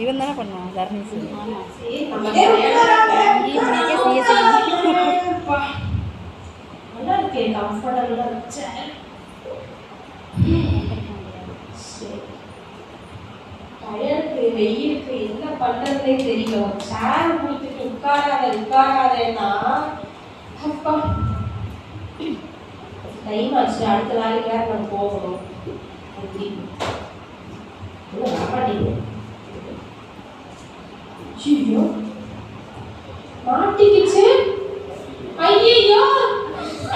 இவன் தானே பண்ணுவான் தர்ணீஸ். வெயிலுக்கு என்ன பண்றதுனே தெரியல. சேர் கொடுத்துட்டு உட்காராதேன்னா அப்பா டைம் ஆச்சு. அடுத்த நாளைக்கு வேற நம்ம போகணும். மாட்டிக்கிச்சு. ஐயோ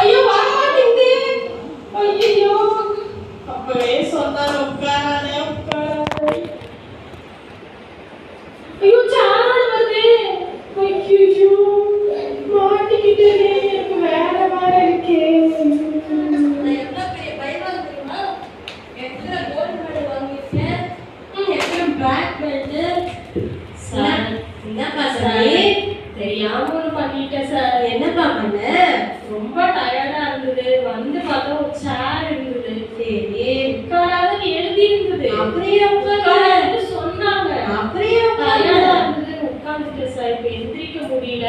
ஐயோ வர மாட்டேங்குது. ஐயோ அப்பவே சொன்னாரு உட்காராதே. ஐயோ சாராடு வருது. ஐயோ மாட்டிக்கிட்டேனே. எனக்கு வேற மாதிரி இருக்கே. தெரியாம பண்ணிட்டேன் சார். என்னப்பா பண்ண? ரொம்ப டயர்டா இருந்தது. வந்து பார்த்தா ஒரு சேர் இருந்தது. சரி உட்காராதுன்னு எழுதி இருந்தது. அப்படியே உட்காராதுன்னு சொன்னாங்க. அப்படியே டயர்டா இருந்தது உட்காந்துட்டேன் சார். இப்ப எந்திரிக்க முடியல.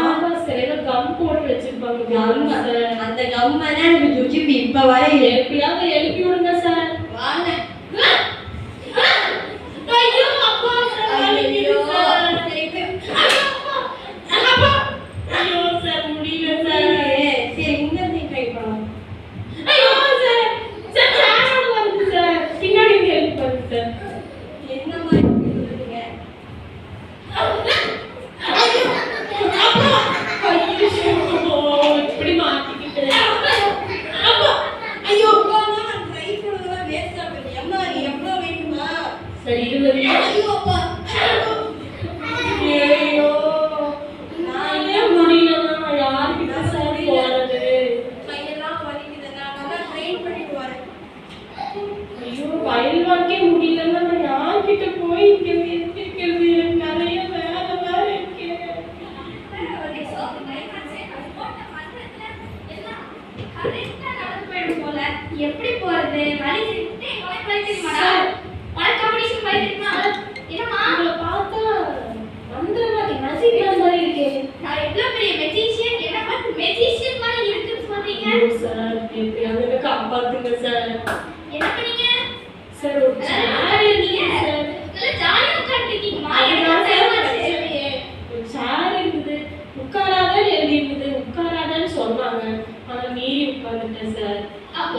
ஆமா சார். ஏதோ கம் போட்டு வச்சிருப்பாங்க. Come sir. அந்த கம் எனக்கு தூக்கி இப்ப வர எப்படியாவது எழுப்பி விடுங்க சார். வாங்க. எப்படி போறது? காப்பாத்துங்க சார். என்ன பண்ணீங்க சார்? ஒரு சேர் நீங்க நல்லா ஜாலியா உட்கார்ந்திருக்கீங்கமா. ஒரு சேர் இருந்தது. உட்காராதன்னு எழுதி இருந்தது. உட்காராதன்னு சொன்னாங்க. ஆனா மீறி உட்கார்ந்துட்டேன் சார்.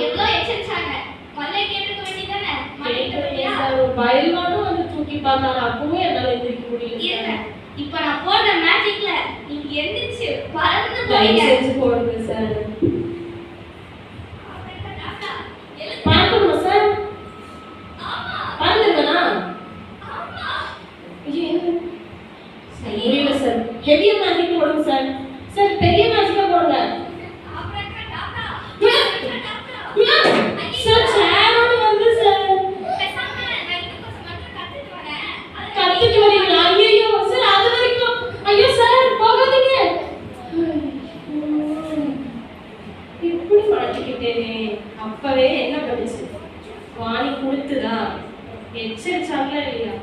எவ்வளவு எச்சரிச்சாங்க. மல்லை கேட்டுக்க வேண்டியதானே? கேட்கலையா சார்? ஒரு பயில்வானும் வந்து தூக்கி பார்த்தாரு. அப்பவும் என்னால எந்திரிக்க முடியல. இப்ப நான் போடுற மேஜிக்ல நீங்க எந்திரிச்சு பறந்து போய் செஞ்சு போடுங்க சார். பார்க்கணும் சார். பறந்துங்கண்ணா. புரியல சார். ஹெவியா மேஜிக் போடுங்க சார். சார் பெரிய மேஜிக்கா போடுங்க சார். சேரோட வந்து சார் கத்துட்டு வரீங்களா? ஐயோ சார் அது வரைக்கும். ஐயோ சார் போகாதீங்க. இப்படி மாட்டிக்கிட்டேனே. அப்பவே என்ன பண்ணுச்சு? வாணி கொடுத்துதா? எச்சரிச்சாங்களா இல்லையா?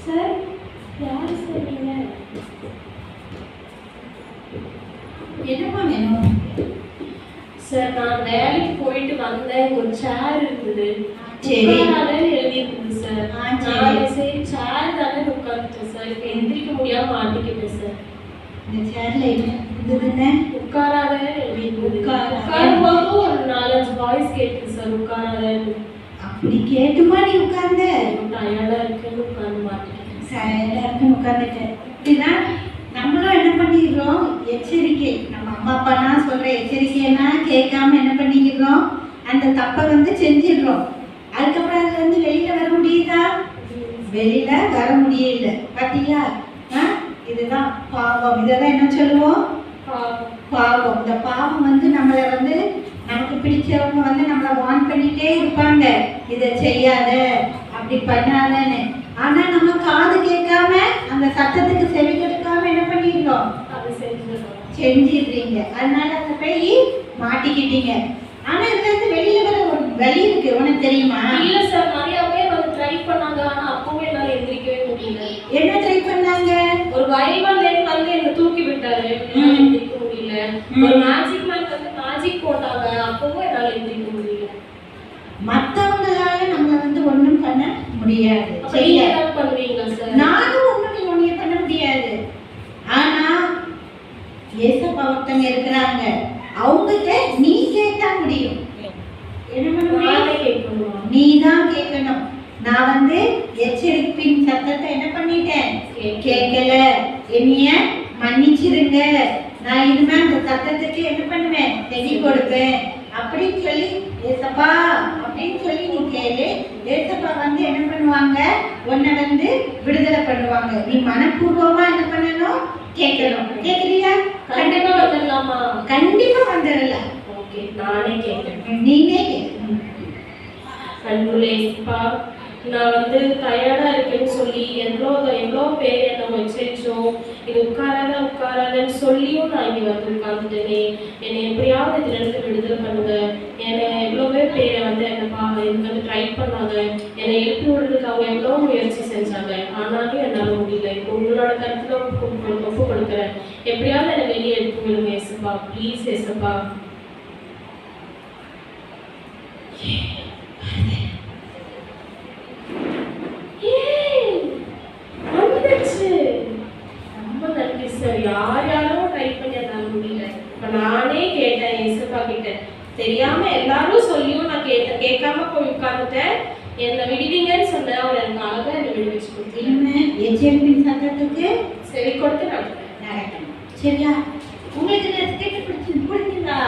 சார் யாரு சார் நீங்க? என்னப்பா வேணும்? சார் நான் வேலைக்கு போயிட்டு வந்தேன். ஒரு சேர் இருந்தது. சரி எழுதி இருந்தது சார். சரி சேர் தானே உட்காந்துட்டேன் சார். இப்ப எந்திரிக்க முடியாம மாட்டிக்கிட்டேன் சார். இந்த சேர்ல என்ன உட்காராத எழுதி உட்காரும்போது ஒரு 4-5 வாய்ஸ் கேட்குது சார். உட்காராத. அப்படி கேட்டுமா நீ உட்கார்ந்த? டயர்டா இருக்குன்னு உட்கார்ந்து மாட்டிக்கிட்டேன். டயர்டா இருக்குன்னு உட்கார்ந்துட்டேன். இப்படிதான் நம்மளும் என்ன பண்ணிடுறோம்? எச்சரிக்கை. நம்ம அம்மா அப்பானா சொல்ற எச்சரிக்கைன்னா கேட்காம என்ன பண்ணிக்கிறோம்? அந்த தப்பை வந்து செஞ்சிடுறோம். அதுக்கப்புறம் அதுல இருந்து வெளியில வர முடியுதா? வெளியில வர முடியல. பாத்தீங்களா? இதுதான் பாவம். இதெல்லாம் என்ன சொல்லுவோம்? பாவம். இந்த பாவம் வந்து நம்மளை வந்து நமக்கு பிடிச்சவங்க வந்து நம்மளை வார்ன் பண்ணிட்டே இருப்பாங்க. இதை செய்யாத, அப்படி பண்ணாதன்னு. ஆனா நம்ம காது கேட்காம அந்த சத்தத்துக்கு செவி கொடுக்காம என்ன பண்ணிடுறோம்? அதை செஞ்சு செஞ்சிடுறீங்க. அதனால அங்க போய் மாட்டிக்கிட்டீங்க. ஆனா இதுல இருந்து வெளியில வர ஒரு வழி இருக்கு, உனக்கு தெரியுமா? இல்ல சார், நிறைய பேர் வந்து ட்ரை பண்ணாங்க, ஆனா அப்பவே என்னால எந்திரிக்கவே முடியல. என்ன ட்ரை பண்ணாங்க? ஒரு வைரல் மேன் வந்து என்ன தூக்கி விட்டாரு, என்னால எந்திரிக்க முடியல. ஒரு மேஜிக் மேன் வந்து மேஜிக் போட்டாங்க, அப்பவும் என்னால எந்திரிக்க முடியல. மத்தவங்களால நம்மள வந்து ஒண்ணும் பண்ண முடியாது. சரியா பண்ணுவீங்களா சார்? நானும் ஒண்ணும் பண்ண முடியாது. ஆனா ஏசப்பா ஒருத்தங்க இருக்கிறாங்க, அவங்ககிட்ட நீ கேட்டா முடியும். என்ன பண்ணுவீங்க? நீ தான் கேட்கணும். நான் வந்து எச்சரிப்பின் சத்தத்தை என்ன பண்ணிட்டேன்? கேட்கல, என்னைய மன்னிச்சிருங்க, நான் இனிமே அந்த சத்தத்துக்கு என்ன பண்ணுவேன்? செவி கொடுப்பேன் அப்படின்னு சொல்லி ஏசப்பா அப்படின்னு சொல்லி நீ கேளு. ஏசப்பா வந்து என்ன பண்ணுவாங்க? உன்னை வந்து விடுதலை பண்ணுவாங்க. நீ மனப்பூர்வமா என்ன பண்ணணும்? கேட்கணும். கேட்கறியா? கண்டிப்பா வந்துடலாமா? கண்டிப்பா வந்துடலாம். ஓகே, நானே கேட்கிறேன். நீனே கேட்கணும். கண்ணுலேப்பா, நான் வந்து டயர்டா இருக்கேன்னு சொல்லி எவ்வளோ பேர் என்ன வச்சிருச்சோம், இது உட்காராதன்னு சொல்லியும் நான் இங்கே வந்து உட்காந்துட்டேனே. என்னை எப்படியாவது இதுல இருந்து விடுதலை பண்ணுங்க. என்னை எவ்வளோ பேரை வந்து என்னப்பா இதுக்கு வந்து ட்ரை பண்ணாங்க, என்னை எழுப்பி விடுறதுக்கு அவங்க எவ்வளோ முயற்சி செஞ்சாங்க, ஆனாலும் என்னால் முடியல. இப்போ உங்களோட கருத்துல ஒப்பு கொடுக்குறேன். எப்படியாவது என்னை வெளியே எடுத்து விடுங்க ஏசப்பா, ப்ளீஸ் ஏசப்பா. ரொம்ப நன்றி சார். யாரும் ட்ரை பண்ணி என்னால் முடியல. இப்போ நானே கேட்டேன் ஏசப்பா கிட்ட, தெரியாம எல்லாரும் சொல்லியும் நான் கேட்காம போய் உட்கார்ந்துட்டேன். என்னை விடுவீங்கன்னு சொன்னேன், அவர் எனக்கு அழகா என்னை விடுவிச்சு கொடுத்தீங்க. சத்தத்துக்கு சரி கொடுத்து நடக்கணும். சரியா? உங்களுக்கு கேட்டு பிடிச்சிங்களா?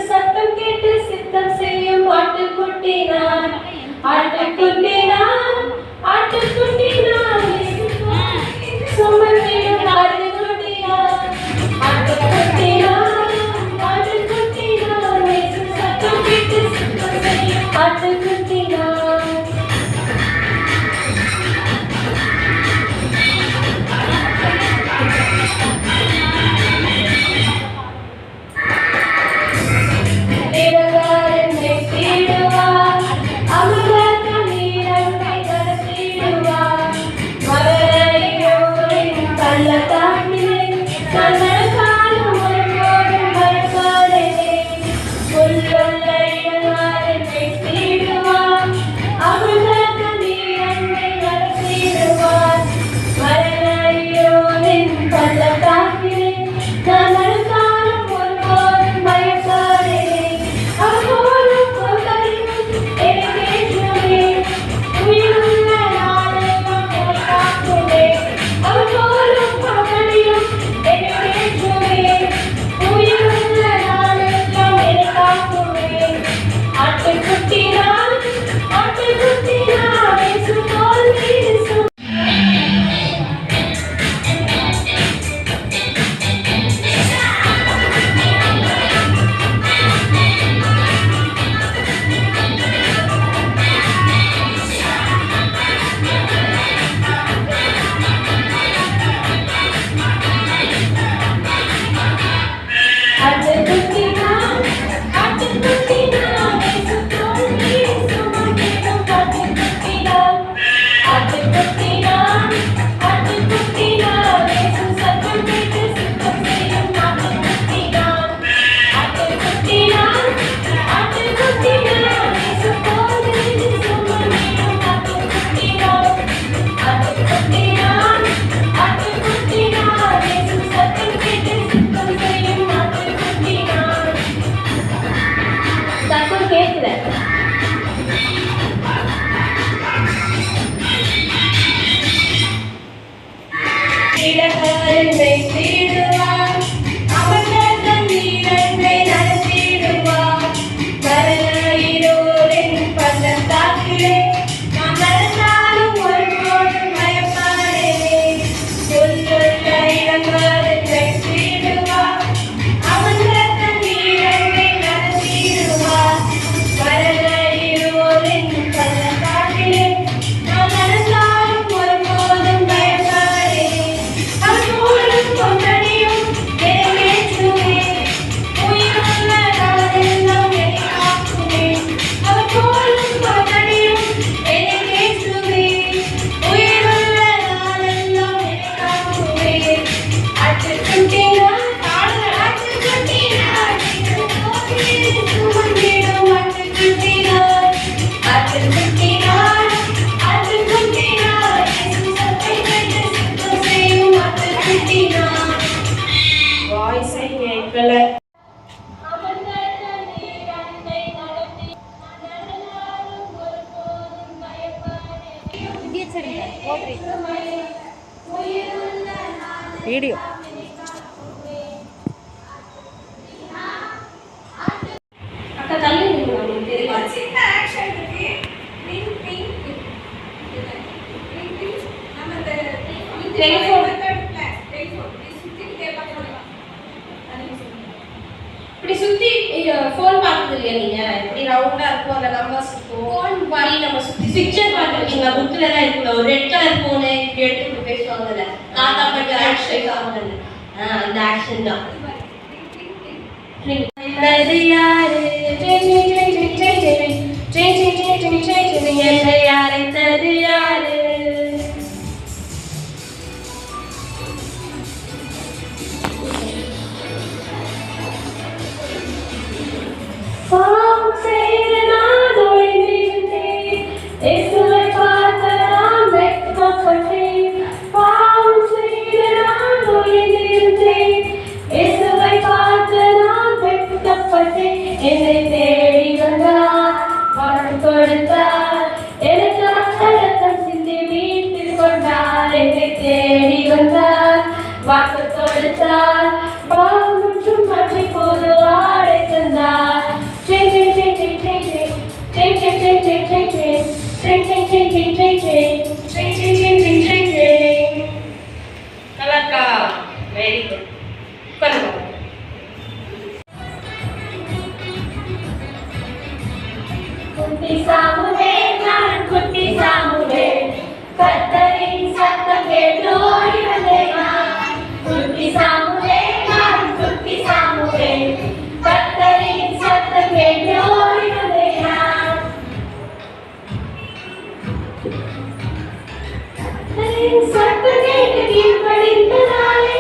சத்தம் கேட்டு சித்தம் செய்யும் ஆட்டுக்குட்டினான். சுமந்திடும் ஆட்டுக்குட்டினான். சத்தம் கேட்டு சித்தம் செய்யும் ஆட்டுக்குட்டினான். வாய்ஸே கேட்கல. வீடியோ அக்கா தள்ளி தெரியுமா? இப்படி சுத்தி ஃபோன் பார்த்தது இல்லையா நீங்க? இப்படி ரவுண்டா இருக்கும், அந்த நம்பர்ஸ் இருக்கும். ஃபோன் பாடி நம்ம சுத்தி பிக்சர் பார்த்துருக்கீங்களா? புக்ல எல்லாம் இருக்குல்ல, ஒரு ரெட் கலர் ஃபோனு இப்படி எடுத்து பேசுவாங்கல்ல, தாத்தா பாட்டி ஆக்ஷன் ஆகுங்கல்ல, அந்த ஆக்ஷன் தான். யாரு யாரு யாரு என்னை தேடி வந்தார், வரம் கொடுத்தார், எனக்கு ரத்தம் சிந்தி வீட்டில் கொண்டார். என்னை தேடி வந்தார், வாக்கு கொடுத்தார், பாவம் மற்றும் மாற்றி போது ஆடை தந்தார். நல்லா இருக்கா? Very good. உட்காருங்க. குட்டி சாமுவே, நான் குட்டி சாமுவே, கர்த்தரின் சத்தம் கேட்டு ஓடி வந்தேன் நான். குட்டி சாமுவே, நான் குட்டி சாமுவே, கர்த்தரின் சத்தம் கேட்டு ஓடி வந்தேன் நான். கர்த்தரின் சத்தம் கேட்டு கீழ்ப்படிந்ததாலே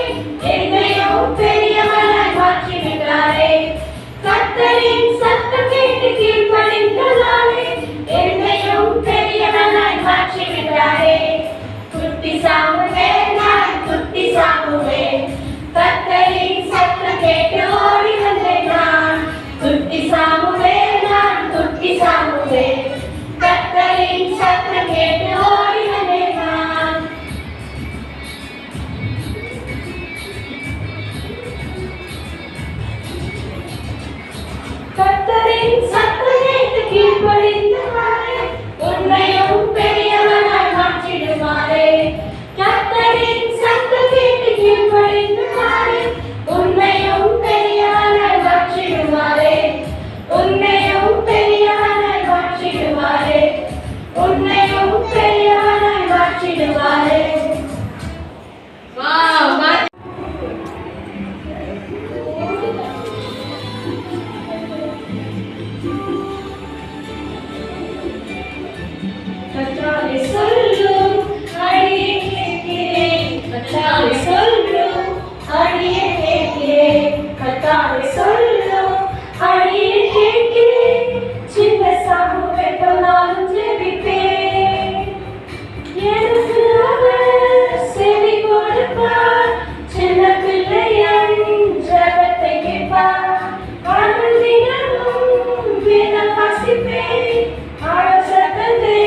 என்னையும் பெரியவனாய் மாற்றிவிட்டாரே. கர்த்தரின் சத்தம் கேட்டு கீழ்ப்படிந்ததாலே என்னையும் பெரியவனாய் மாற்றிவிட்டாரே. குட்டி சாமுவே, நான் குட்டி சாமுவே, கர்த்தரின் சத்தம் கேட்டு ஓடி வந்தேன் நான். குட்டி சாமுவே, நான் குட்டி சாமுவே, கர்த்தரின் சத்தம் கேட்டு ஓடி வந்தேன் நான். கர்த்தரின் சத்தம் கேட்டு கீழ்ப்படிந்தவாறே உன்னையும் பெரியவனாய் மாற்றிடுவாரே. கர்த்தரின் சத்தம் கேட்டு கீழ்ப்படிந்தவாறே உன்னையும் பெரியவனாய் மாற்றிடுவாரே. உன்னையும் பெரியவனாய் மாற்றிடுவாரே. உன்னையும் பெரியவனாய் மாற்றிடுவாரே. கர்த்தாவே சொல்லும், அடியே கேட்கிறேன். கர்த்தாவே சொல்லும், அடியே கேட்கிறேன். கர்த்தாவே சொல்லும், அடியே கேட்கிறேன். சின்ன சாமுவே போனாலும் ஜெபிப்பேன். எனக்கு அவர் செவி கொடுப்பார். சின்ன பிள்ளையன் ஜெபத்தை கேட்பார். அவன் தினமும் வேதம் வாசிப்பேன். ஆலோசனை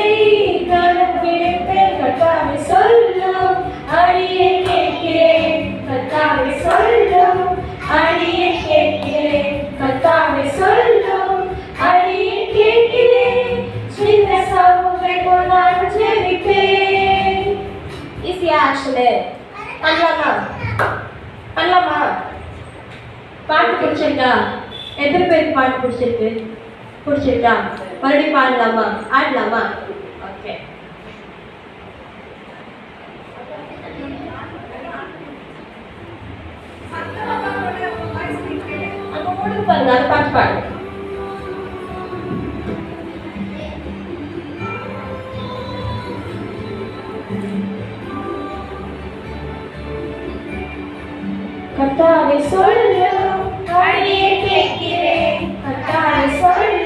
கணக்கெடுப்பேன். கர்த்தாவே சொல்லும், அடியே கேட்கிறேன். கர்த்தாவே சொல்லும், அடியே கேட்கிறேன். கர்த்தாவே சொல்லும், அடியே கேட்கிறேன். சின்ன சாமுவே போனாலும் ஜெபிப்பேன். ஈஸியா ஆக்சுவலி பண்ணலாமா? பண்ணலாமா? பாட்டு பிடிச்சிருக்கா? எத்தனை பேருக்கு பாட்டு பிடிச்சிருக்கு? பிடிச்சிருக்கா? மறுபடியும் பாடலாமா? ஆடலாமா? ஓகே. அங்க போட்டு பாருங்க, அது பாட்டு பாடு. கர்த்தாவே சொல்லும், அடியே கேட்கிறேன். கர்த்தாவே சொல்லும்,